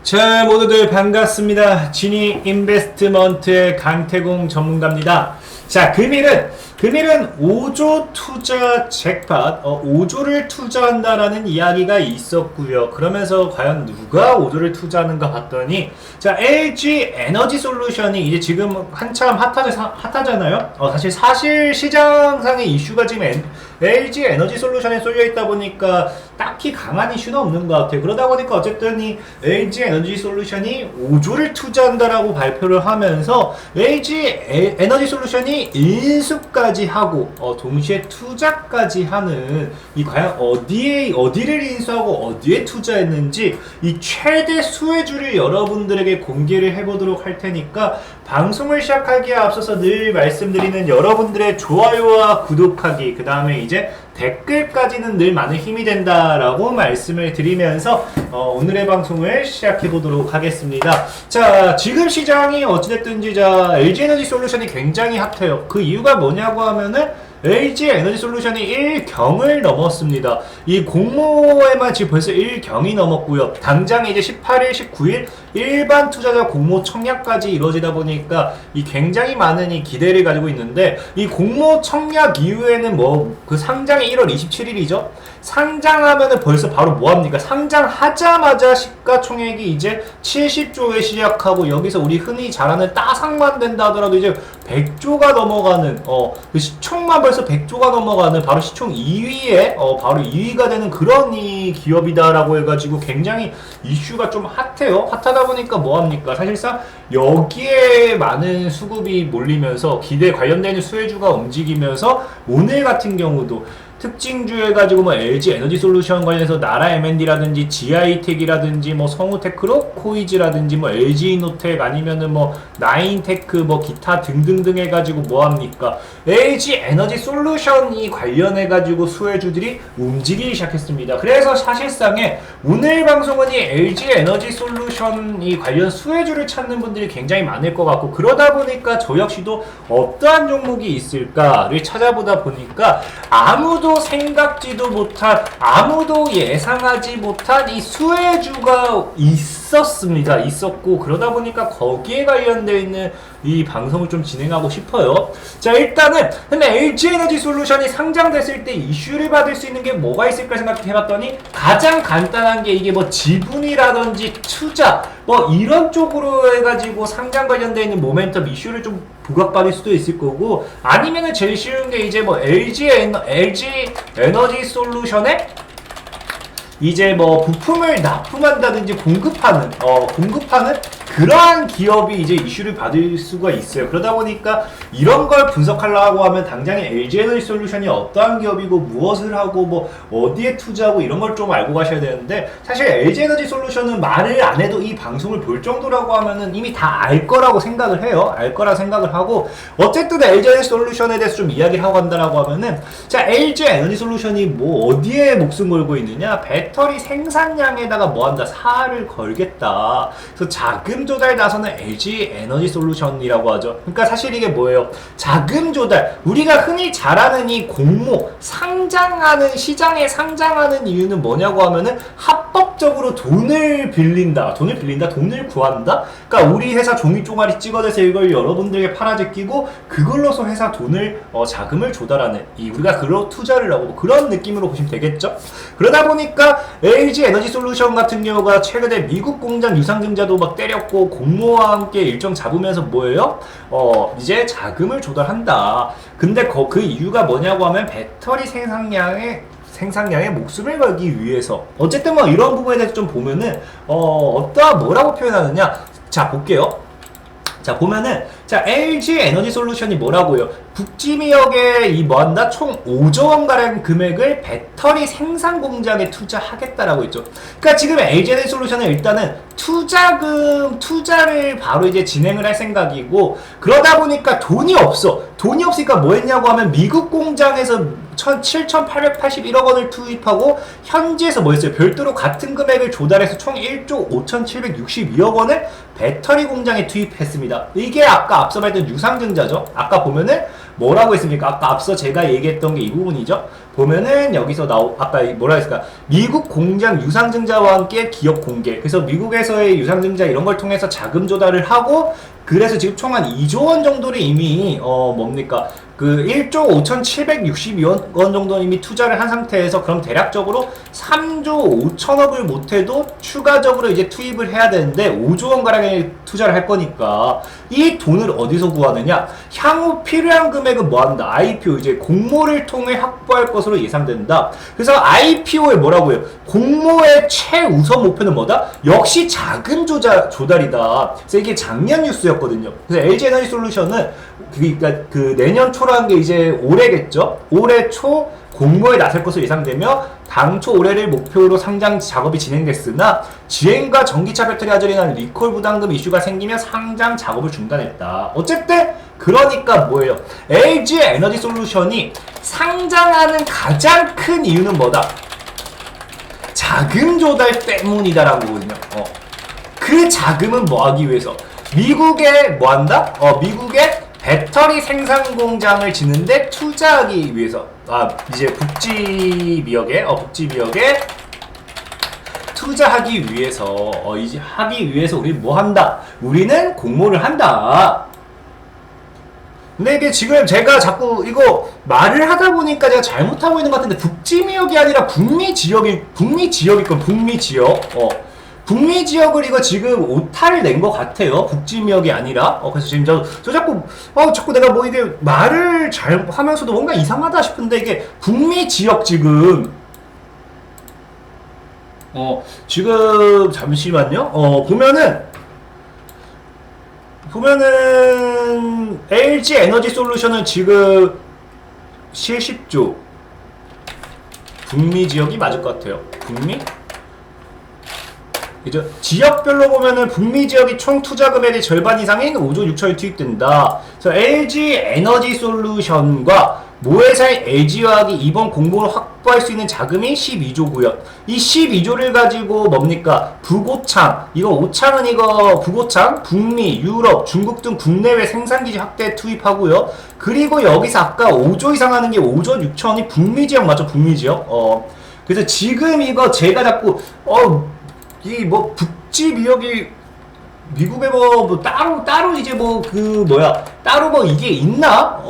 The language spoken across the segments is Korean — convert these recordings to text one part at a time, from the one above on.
자, 모두들 반갑습니다. 지니 인베스트먼트의 강태공 전문가입니다. 자, 금일은 5조 투자 잭팟, 5조를 투자한다라는 이야기가 있었고요. 그러면서 과연 누가 5조를 투자하는가 봤더니, 자, LG 에너지 솔루션이 이제 지금 한참 핫하잖아요. 사실 시장상의 이슈가 지금 LG 에너지 솔루션에 쏠려 있다 보니까 딱히 강한 이슈는 없는 것 같아요. 그러다 보니까 어쨌든 이 LG 에너지 솔루션이 5조를 투자한다라고 발표를 하면서 LG 에너지 솔루션이 인수까지 하고 동시에 투자까지 하는 이 과연 어디를 인수하고 어디에 투자했는지 이 최대 수혜주를 여러분들에게 공개를 해보도록 할 테니까 방송을 시작하기에 앞서서 늘 말씀드리는 여러분들의 좋아요와 구독하기, 그 다음에 이제 댓글까지는 늘 많은 힘이 된다라고 말씀을 드리면서 오늘의 방송을 시작해 보도록 하겠습니다. 자, 지금 시장이 어찌됐든지 LG 에너지 솔루션이 굉장히 핫해요. 그 이유가 뭐냐고 하면은 LG 에너지 솔루션이 1경을 넘었습니다. 이 공모에만 지금 벌써 1경이 넘었고요. 당장 이제 18일, 19일 일반 투자자 공모 청약까지 이루어지다 보니까 이 굉장히 많은 이 기대를 가지고 있는데, 이 공모 청약 이후에는 그 상장이 1월 27일이죠. 상장하면은 벌써 바로 뭐합니까? 상장하자마자 시가총액이 이제 70조에 시작하고, 여기서 우리 흔히 잘 아는 따상만 된다 하더라도 이제 100조가 넘어가는 그 시총만 벌써 100조가 넘어가는 바로 시총 2위에 바로 2위가 되는 그런 이 기업이다라고 해가지고 굉장히 이슈가 좀 핫해요. 핫하다 보니까 뭐합니까? 사실상 여기에 많은 수급이 몰리면서 기대 관련되는 수혜주가 움직이면서 오늘 같은 경우도 특징주 해가지고 LG 에너지 솔루션 관련해서 나라 M&D라든지 GI텍이라든지 성우테크로 코이즈라든지 LG 이노텍 아니면은 나인테크 기타 등등등 해가지고 뭐합니까? LG 에너지 솔루션이 관련해가지고 수혜주들이 움직이기 시작했습니다. 그래서 사실상에 오늘 방송은 이 LG 에너지 솔루션이 관련 수혜주를 찾는 분들이 굉장히 많을 것 같고, 그러다 보니까 저 역시도 어떠한 종목이 있을까를 찾아보다 보니까 아무도 생각지도 못한, 아무도 예상하지 못한 이 수혜주가 있었고, 그러다 보니까 거기에 관련되어 있는 이 방송을 좀 진행하고 싶어요. 자, 일단은 근데 LG 에너지 솔루션이 상장됐을 때 이슈를 받을 수 있는 게 뭐가 있을까 생각해봤더니 가장 간단한 게 이게 지분이라든지 투자 이런 쪽으로 해가지고 상장 관련되어 있는 모멘텀 이슈를 좀 부각받을 수도 있을 거고, 아니면은 제일 쉬운 게 이제 LG 에너지 솔루션에 이제 부품을 납품한다든지 공급하는 그러한 기업이 이제 이슈를 받을 수가 있어요. 그러다 보니까 이런 걸 분석하려고 하면 당장에 LG 에너지 솔루션이 어떠한 기업이고 무엇을 하고 어디에 투자하고 이런 걸 좀 알고 가셔야 되는데, 사실 LG 에너지 솔루션은 말을 안 해도 이 방송을 볼 정도라고 하면은 이미 다 알 거라고 생각을 해요. 알 거라 생각을 하고, 어쨌든 LG 에너지 솔루션에 대해서 좀 이야기를 하고 간다라고 하면은, 자, LG 에너지 솔루션이 어디에 목숨 걸고 있느냐? 배터리 생산량에다가 뭐한다? 살을 걸겠다. 그래서 자금 조달 나서는 LG 에너지 솔루션이라고 하죠. 그러니까 사실 이게 뭐예요? 자금 조달. 우리가 흔히 잘 아는 이 공모, 시장에 상장하는 이유는 뭐냐고 하면은 합법적으로 돈을 구한다? 그러니까 우리 회사 종이 쪼가리 찍어내서 이걸 여러분들에게 팔아제끼고 그걸로서 회사 돈을, 자금을 조달하는, 우리가 그런 투자를 하고 그런 느낌으로 보시면 되겠죠? 그러다 보니까 LG 에너지 솔루션 같은 경우가 최근에 미국 공장 유상증자도 때렸고, 공모와 함께 일정 잡으면서 뭐예요? 이제 자금을 조달한다. 근데 그 이유가 뭐냐고 하면 배터리 생산량에 목숨을 걸기 위해서. 어쨌든 이런 부분에 대해서 좀 보면은 뭐라고 표현하느냐. 자, 볼게요. 자, 보면은 LG 에너지 솔루션이 뭐라고요? 북지미역에 총 5조 원가량 금액을 배터리 생산 공장에 투자하겠다라고 했죠. 그러니까 지금 LG 에너지 솔루션은 일단은 투자를 바로 이제 진행을 할 생각이고, 그러다 보니까 돈이 없으니까 뭐 했냐고 하면 미국 공장에서 7,881억 원을 투입하고 현지에서 뭐 했어요? 별도로 같은 금액을 조달해서 총 1조 5,762억 원을 배터리 공장에 투입했습니다. 이게 아까 앞서 말했던 유상증자죠. 아까 보면은 뭐라고 했습니까? 아까 앞서 제가 얘기했던 게 이 부분이죠. 보면은 여기서 아까 뭐라 했을까? 미국 공장 유상증자와 함께 기업 공개. 그래서 미국에서의 유상증자 이런 걸 통해서 자금 조달을 하고, 그래서 지금 총 한 2조 원 정도를 이미 뭡니까? 그 1조 5,762억 원 정도 이미 투자를 한 상태에서, 그럼 대략적으로 3조 5천억을 못해도 추가적으로 이제 투입을 해야 되는데 5조 원 가량의 투자를 할 거니까 이 돈을 어디서 구하느냐? 향후 필요한 금액은 뭐한다? IPO, 이제 공모를 통해 확보할 것으로 예상된다. 그래서 IPO의 뭐라고요? 공모의 최우선 목표는 뭐다? 역시 자금 조달이다. 그래서 이게 작년 뉴스였거든요. 그래서 LG에너지솔루션은 그러니까 그 내년 초라는 게 이제 올해겠죠. 올해 초 공모에 나설 것으로 예상되며, 당초 올해를 목표로 상장 작업이 진행됐으나 지행과 전기차 배터리 화재로 인한 리콜 부담금 이슈가 생기며 상장 작업을 중단했다. 어쨌든 그러니까 뭐예요? LG 에너지 솔루션이 상장하는 가장 큰 이유는 뭐다? 자금 조달 때문이다라는 거거든요. 그 자금은 뭐 하기 위해서? 미국에 뭐 한다? 미국에 배터리 생산 공장을 짓는데 투자하기 위해서, 이제 북지미역에 투자하기 위해서, 이제 하기 위해서 우리 뭐 한다? 우리는 공모를 한다. 근데 이게 지금 제가 자꾸 이거 말을 하다 보니까 제가 잘못하고 있는 것 같은데, 북지미역이 아니라 북미 지역. 북미 지역을 이거 지금 오타를 낸 것 같아요. 북지미역이 아니라. 그래서 지금 저 자꾸 내가 뭐 이게 말을 잘 하면서도 뭔가 이상하다 싶은데, 이게 북미 지역 지금 지금 잠시만요. 보면은 LG 에너지 솔루션은 지금 70조. 북미 지역이 맞을 것 같아요. 북미? 그죠? 지역별로 보면은 북미 지역이 총 투자 금액의 절반 이상인 5조 6천이 투입된다. 그래서 LG 에너지 솔루션과 모회사인 LG화학이 이번 공모를 확보할 수 있는 자금이 12조고요. 이 12조를 가지고 뭡니까? 북오창, 이거 오창은 이거 북오창, 북미, 유럽, 중국 등 국내외 생산기지 확대 투입하고요. 그리고 여기서 아까 5조 이상 하는 게 5조 6천이 북미 지역 맞죠? 북미 지역. 그래서 지금 이거 제가 자꾸 이 뭐 북지 미역이 미국에 뭐 따로 이제 뭐 따로 뭐 이게 있나?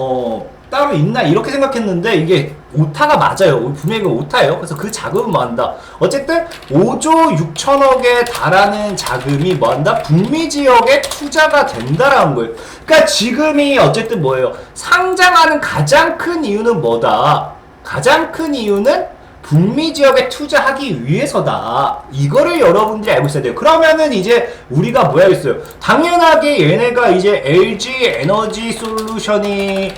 따로 있나? 이렇게 생각했는데 이게 오타가 맞아요. 분명히 오타예요. 그래서 그 자금은 뭐 한다? 어쨌든 5조 6천억에 달하는 자금이 뭐 한다? 북미 지역에 투자가 된다라는 거예요. 그러니까 지금이 어쨌든 뭐예요? 상장하는 가장 큰 이유는 뭐다? 가장 큰 이유는 북미 지역에 투자하기 위해서다. 이거를 여러분들이 알고 있어야 돼요. 그러면은 이제 우리가 뭐 해야겠어요? 당연하게 얘네가 이제 LG 에너지 솔루션이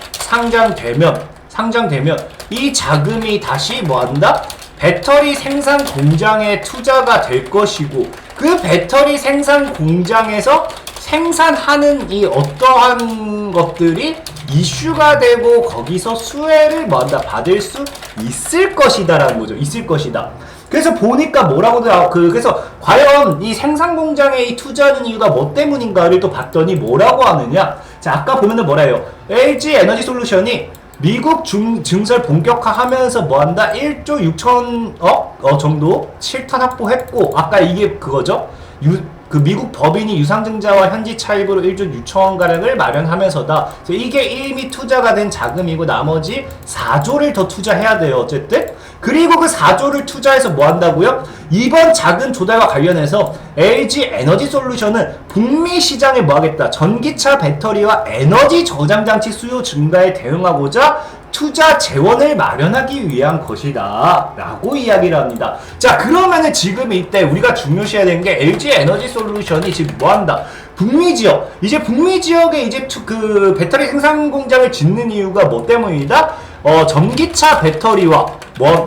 상장되면 이 자금이 다시 뭐 한다? 배터리 생산 공장에 투자가 될 것이고, 그 배터리 생산 공장에서 생산하는 이 어떠한 것들이 이슈가 되고 거기서 수혜를 뭐한다? 받을 수 있을 것이다라는 거죠. 있을 것이다. 그래서 보니까 그래서 과연 이 생산 공장에 이 투자하는 이유가 뭐 때문인가를 또 봤더니 뭐라고 하느냐? 자, 아까 보면은 뭐라 해요? LG 에너지 솔루션이 미국 증설 본격화하면서 뭐한다? 1조 6천억 정도 실탄 확보했고, 아까 이게 그거죠? 그 미국 법인이 유상증자와 현지 차입으로 1조 6천원 가량을 마련하면서다. 그래서 이게 이미 투자가 된 자금이고 나머지 4조를 더 투자해야 돼요. 어쨌든. 그리고 그 4조를 투자해서 뭐 한다고요? 이번 자금 조달과 관련해서 LG 에너지 솔루션은 북미 시장에 뭐 하겠다? 전기차 배터리와 에너지 저장 장치 수요 증가에 대응하고자 투자 재원을 마련하기 위한 것이다 라고 이야기를 합니다. 자, 그러면은 지금 이때 우리가 중요시해야 되는 게 LG 에너지 솔루션이 지금 뭐 한다? 북미 지역, 이제 북미 지역에 이제 그 배터리 생산 공장을 짓는 이유가 뭐 때문이다? 전기차 배터리와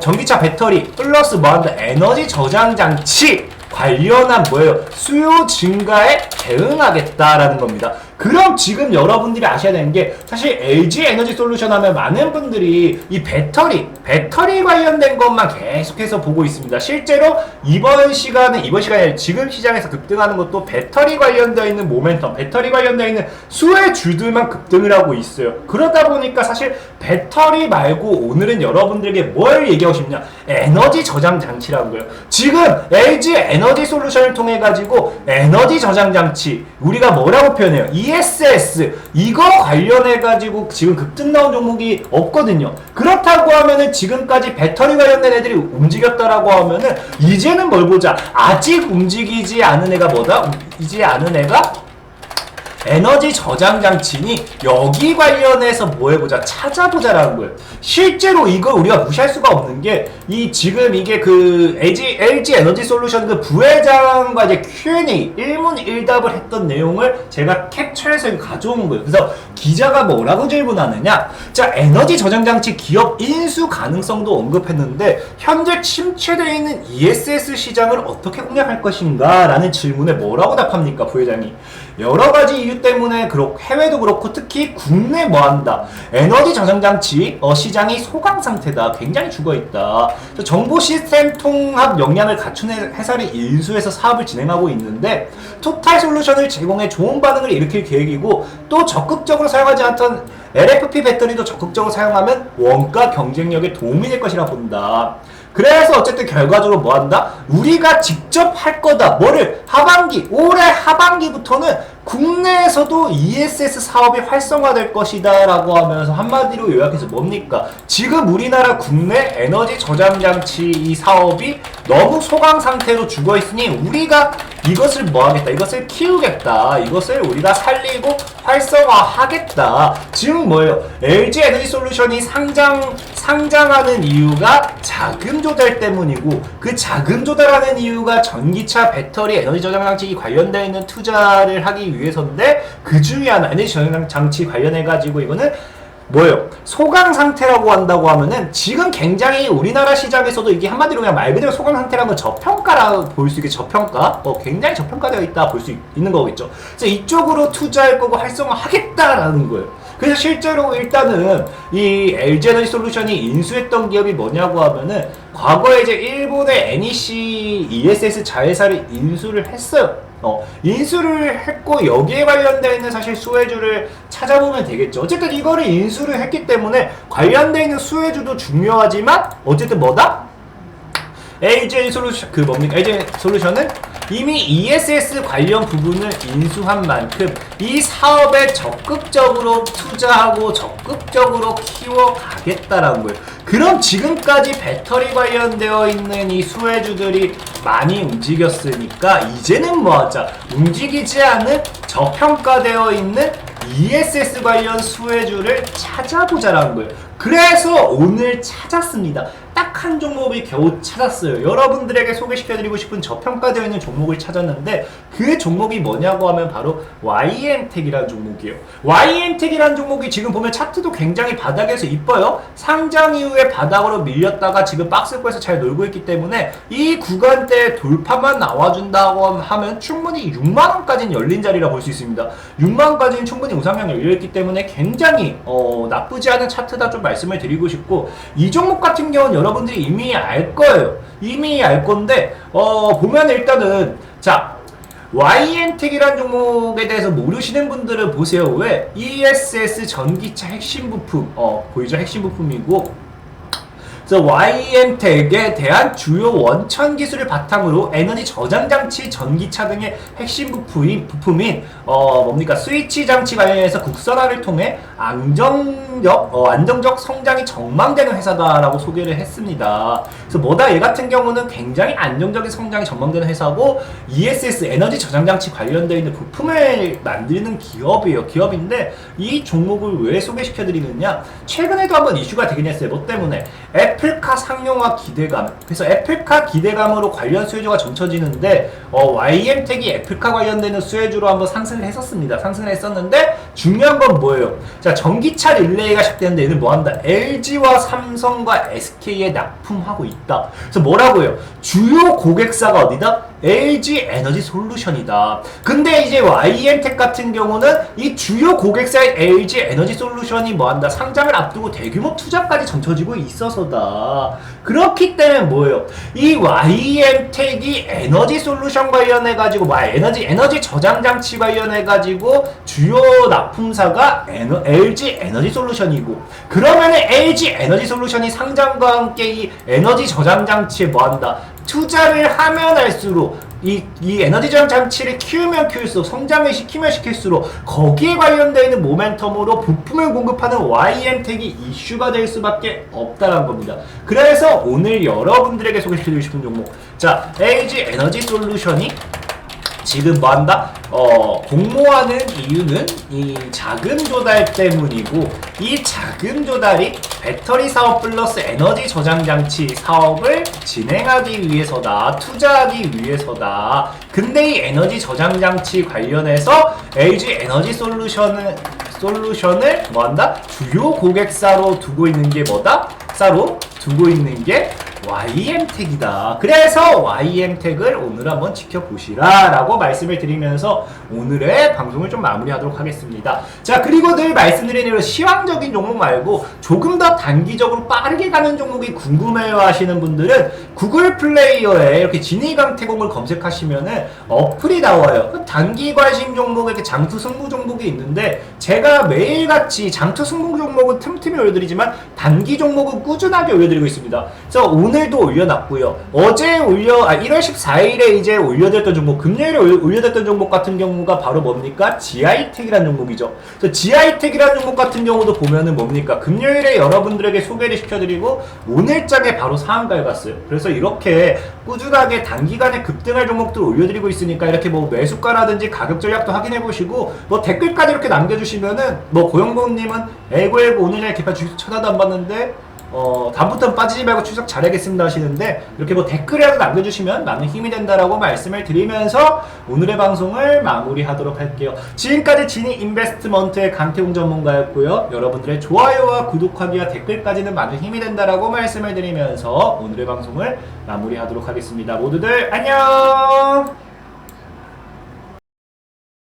전기차 배터리 플러스 뭐 한다? 에너지 저장 장치 관련한 뭐예요? 수요 증가에 대응하겠다라는 겁니다. 그럼 지금 여러분들이 아셔야 되는 게 사실 LG 에너지 솔루션 하면 많은 분들이 이 배터리 관련된 것만 계속해서 보고 있습니다. 실제로 이번 시간에 지금 시장에서 급등하는 것도 배터리 관련되어 있는 모멘텀, 배터리 관련되어 있는 수혜주들만 급등을 하고 있어요. 그러다 보니까 사실 배터리 말고 오늘은 여러분들에게 뭘 얘기하고 싶냐, 에너지 저장 장치라는 거예요. 지금 LG 에너지 솔루션을 통해 가지고 에너지 저장 장치, 우리가 뭐라고 표현해요? ESS, 이거 관련해 가지고 지금 급등 나온 종목이 없거든요. 그렇다고 하면은 지금까지 배터리 관련된 애들이 움직였다라고 하면은 이제는 뭘 보자? 아직 움직이지 않은 애가 뭐다? 움직이지 않은 애가 에너지 저장 장치니 여기 관련해서 뭐 해보자, 찾아보자라는 거예요. 실제로 이걸 우리가 무시할 수가 없는 게 지금 이게 그 LG 에너지 솔루션 그 부회장과 이제 Q&A 1문 1답을 했던 내용을 제가 캡처해서 가져온 거예요. 그래서 기자가 뭐라고 질문하느냐, 자, 에너지 저장 장치 기업 인수 가능성도 언급했는데 현재 침체되어 있는 ESS 시장을 어떻게 공략할 것인가 라는 질문에 뭐라고 답합니까, 부회장이? 여러 가지 이유 때문에 해외도 그렇고 특히 국내 뭐한다, 에너지 저장장치 시장이 소강 상태다, 굉장히 죽어있다. 정보 시스템 통합 역량을 갖춘 회사를 인수해서 사업을 진행하고 있는데 토탈 솔루션을 제공해 좋은 반응을 일으킬 계획이고, 또 적극적으로 사용하지 않던 LFP 배터리도 적극적으로 사용하면 원가 경쟁력에 도움이 될 것이라 본다. 그래서 어쨌든 결과적으로 뭐한다? 우리가 직접 할 거다. 뭐를? 올해 하반기부터는 국내에서도 ESS 사업이 활성화될 것이다 라고 하면서 한마디로 요약해서 뭡니까? 지금 우리나라 국내 에너지 저장장치 이 사업이 너무 소강 상태로 죽어 있으니 우리가 이것을 뭐 하겠다? 이것을 키우겠다. 이것을 우리가 살리고 활성화하겠다. 지금 뭐예요? LG 에너지 솔루션이 상장하는 이유가 자금 조달 때문이고, 그 자금 조달하는 이유가 전기차 배터리 에너지 저장장치 관련되어 있는 투자를 하기 위해서인데, 그 중에 하나 에너지 저장장치 관련해가지고 이거는 뭐예요? 소강 상태라고 한다고 하면은 지금 굉장히 우리나라 시장에서도 이게 한마디로 그냥 말 그대로 소강 상태라는 건 저평가라고 볼 수 있게, 저평가? 굉장히 저평가되어 있다 볼 수 있는 거겠죠. 그래서 이쪽으로 투자할 거고 활성화하겠다라는 거예요. 그래서 실제로 일단은 이 LG 에너지 솔루션이 인수했던 기업이 뭐냐고 하면은 과거에 이제 일본의 NEC ESS 자회사를 인수를 했어요. 인수를 했고 여기에 관련되어 있는 사실 수혜주를 찾아보면 되겠죠. 어쨌든 이거를 인수를 했기 때문에 관련되어 있는 수혜주도 중요하지만 어쨌든 뭐다? LG 솔루션은 이미 ESS 관련 부분을 인수한 만큼 이 사업에 적극적으로 투자하고 적극적으로 키워가겠다라는 거예요. 그럼 지금까지 배터리 관련되어 있는 이 수혜주들이 많이 움직였으니까 이제는 뭐하자? 움직이지 않은 저평가되어 있는 ESS 관련 수혜주를 찾아보자라는 거예요. 그래서 오늘 찾았습니다. 딱 한 종목이 겨우 찾았어요. 여러분들에게 소개시켜드리고 싶은 저평가되어 있는 종목을 찾았는데 그 종목이 뭐냐고 하면 바로 YM텍이라는 종목이에요. YM텍이라는 종목이 지금 보면 차트도 굉장히 바닥에서 이뻐요. 상장 이후에 바닥으로 밀렸다가 지금 박스권에서 잘 놀고 있기 때문에 이 구간대 돌파만 나와준다고 하면 충분히 6만원까지는 열린 자리라 볼 수 있습니다. 6만원까지는 충분히 우상향 열려있기 때문에 굉장히 나쁘지 않은 차트다 좀 말씀을 드리고 싶고, 이 종목 같은 경우는 여러분들이 이미 알 거예요. 이미 알 건데 보면 일단은 자, YM텍이라는 종목에 대해서 모르시는 분들은 보세요. 왜? ESS 전기차 핵심 부품 보이죠? 핵심 부품이고, 그래서 YM텍에 대한 주요 원천 기술을 바탕으로 에너지 저장 장치, 전기차 등의 핵심 부품인 뭡니까? 스위치 장치 관련해서 국산화를 통해 안정적 성장이 전망되는 회사다라고 소개를 했습니다. 그래서 뭐다? 얘 같은 경우는 굉장히 안정적인 성장이 전망되는 회사고 ESS 에너지 저장 장치 관련되어 있는 부품을 만드는 기업인데 이 종목을 왜 소개시켜 드리느냐? 최근에도 한번 이슈가 되긴 했어요. 뭐 때문에? 애플카 상용화 기대감. 그래서 애플카 기대감으로 관련 수혜주가 점쳐지는데 YM텍이 애플카 관련되는 수혜주로 한번 상승을 했었습니다. 상승을 했었는데 중요한 건 뭐예요? 자, 전기차 릴레이가 시작되는데 얘는 뭐한다? LG와 삼성과 SK에 납품하고 있다. 그래서 뭐라고 해요? 주요 고객사가 어디다? LG 에너지 솔루션이다. 근데 이제 YM텍 같은 경우는 이 주요 고객사인 LG 에너지 솔루션이 뭐한다? 상장을 앞두고 대규모 투자까지 젖혀지고 있어서다. 그렇기 때문에 뭐예요? 이 YM텍이 에너지 솔루션 관련해가지고 에너지 저장 장치 관련해가지고 주요 납품사가 LG 에너지 솔루션이고, 그러면은 LG 에너지 솔루션이 상장과 함께 이 에너지 저장 장치에 뭐한다? 투자를 하면 할수록 이 에너지 저장 장치를 키우면 키울수록, 성장을 시키면 시킬수록 거기에 관련되어 있는 모멘텀으로 부품을 공급하는 YM텍이 이슈가 될 수밖에 없다는 겁니다. 그래서 오늘 여러분들에게 소개시켜드리고 싶은 종목, 자, LG 에너지 솔루션이 지금 뭐한다? 공모하는 이유는 이 자금 조달 때문이고, 이 자금 조달이 배터리 사업 플러스 에너지 저장 장치 사업을 진행하기 위해서다, 투자하기 위해서다. 근데 이 에너지 저장 장치 관련해서 LG 에너지 솔루션을 뭐한다? 주요 고객사로 두고 있는 게 뭐다? 사로 두고 있는 게 YM텍이다. 그래서 YM텍을 오늘 한번 지켜보시라 라고 말씀을 드리면서 오늘의 방송을 좀 마무리하도록 하겠습니다. 자, 그리고 늘 말씀드리는 대로 시황적인 종목 말고 조금 더 단기적으로 빠르게 가는 종목이 궁금해요 하시는 분들은 구글 플레이어에 이렇게 진이강태공을 검색하시면은 어플이 나와요. 단기 관심 종목에 이렇게 장투 승부 종목이 있는데, 제가 매일같이 장투 승부 종목은 틈틈이 올려드리지만 단기 종목은 꾸준하게 올려드리고 있습니다. 그래서 오늘도 올려놨고요. 어제 1월 14일에 이제 올려드렸던 종목, 금요일에 올려드렸던 종목 같은 경우가 바로 뭡니까? GI텍이라는 종목이죠. 그래서 GI텍이라는 종목 같은 경우도 보면은 뭡니까? 금요일에 여러분들에게 소개를 시켜드리고 오늘장에 바로 상한가에 갔어요. 그래서 이렇게 꾸준하게 단기간에 급등할 종목들 올려드리고 있으니까 이렇게 뭐 매수가라든지 가격 전략도 확인해보시고, 뭐 댓글까지 이렇게 남겨주시면은, 뭐 고영봉님은 에고 오늘날 개파 주식 쳐다도 안 봤는데 다음부터는 빠지지 말고 추적 잘하겠습니다 하시는데, 이렇게 뭐 댓글이라도 남겨주시면 많은 힘이 된다라고 말씀을 드리면서 오늘의 방송을 마무리하도록 할게요. 지금까지 지니 인베스트먼트의 강태웅 전문가였고요. 여러분들의 좋아요와 구독하기와 댓글까지는 많은 힘이 된다라고 말씀을 드리면서 오늘의 방송을 마무리하도록 하겠습니다. 모두들 안녕!